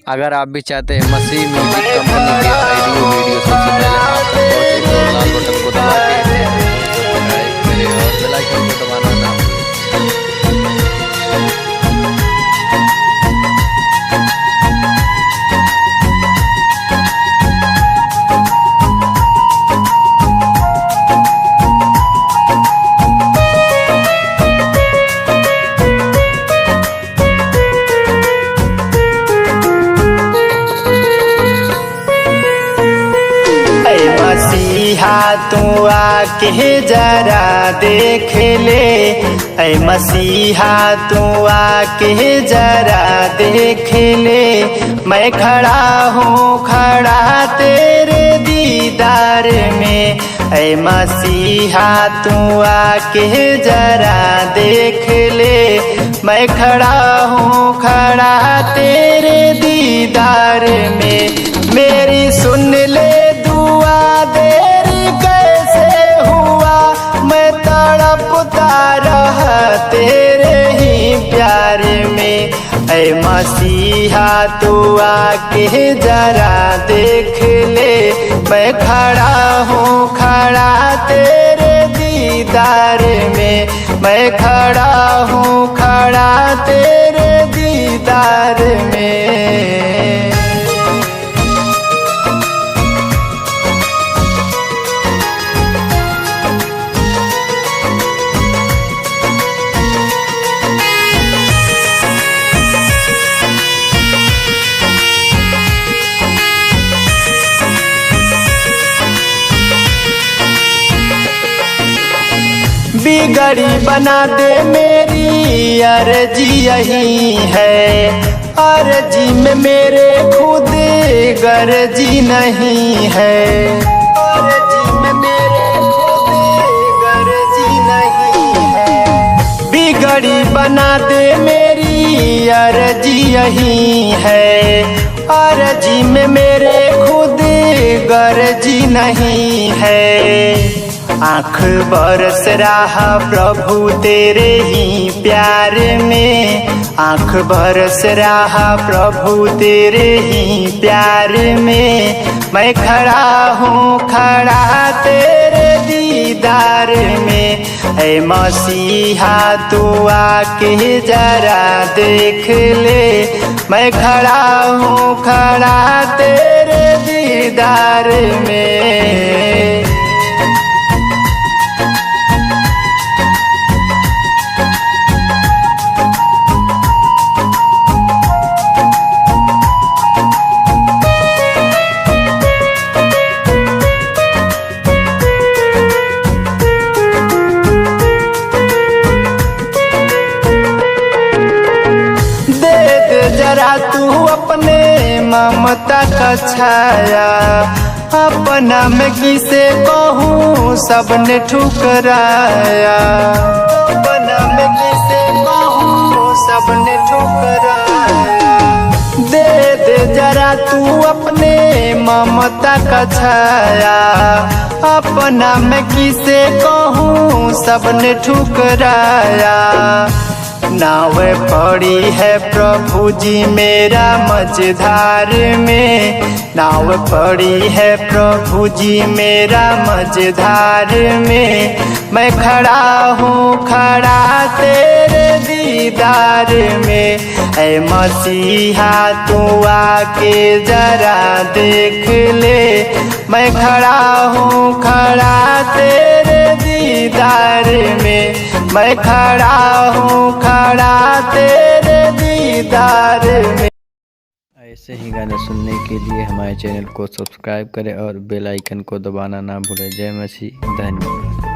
अगर आप भी चाहते हैं मसीह म्यूजिक कंपनी के ऑडियो वीडियो सबसे पहले आप तक पहुंचे तो लाल बटन को दबा के सब्सक्राइब करें और बेल आइकन को दबाना ना भूलें। मसीहा तू आके जरा देख ले, ऐ मसीहा तू आके जरा देख ले। मैं खड़ा हूँ खड़ा तेरे दीदार में, ऐ मसीहा तू आके जरा देख ले। मैं खड़ा हूँ खड़ा तेरे दीदार में, मेरी सुन ले दुआ देरी कैसे हुआ। मैं तड़पता रहा तेरे ही प्यार में, ऐ मसीहा तू आके जरा देख ले। मैं खड़ा हूँ खड़ा तेरे दीदार में, मैं खड़ा हूँ खड़ा तेरे दीदार में। बिगड़ी बना दे मेरी अर्जी यही है, अर्जी में मेरे खुद गर्जी नहीं है। अर्जी में मेरे खुद गर्जी नहीं है, बिगड़ी बना दे मेरी अर्जी यही है। अर्जी में मेरे खुद गर्जी नहीं है। आँख बरस रहा प्रभु तेरे ही प्यार में, आँख बरस रहा प्रभु तेरे ही प्यार में। मैं खड़ा हूँ खड़ा तेरे दीदार में, ऐ मसीहा तू आके जरा देख ले। मैं खड़ा हूँ खड़ा तेरे दीदार में। जरा तू अपने ममता का छाया, अपना मैं किसे कहूँ सबने ठुकराया। अपना मैं किसे कहूँ सबने ठुकराया। दे दे जरा तू अपने ममता का छाया, अपना मैं किसे कहूँ सबने ठुकराया। नाव पड़ी है प्रभु जी मेरा मझधार में, नाव पड़ी है प्रभु जी मेरा मझधार में। मैं खड़ा हूँ खड़ा तेरे दीदार में, ऐ मसीहा तू आके जरा देख ले। मैं खड़ा हूँ खड़ा तेरे दीदार में, मैं खड़ा हूँ खड़ा तेरे दीदार में। ऐसे ही गाने सुनने के लिए हमारे चैनल को सब्सक्राइब करें और बेल आइकन को दबाना ना भूलें। जय मसीह, धन्यवाद।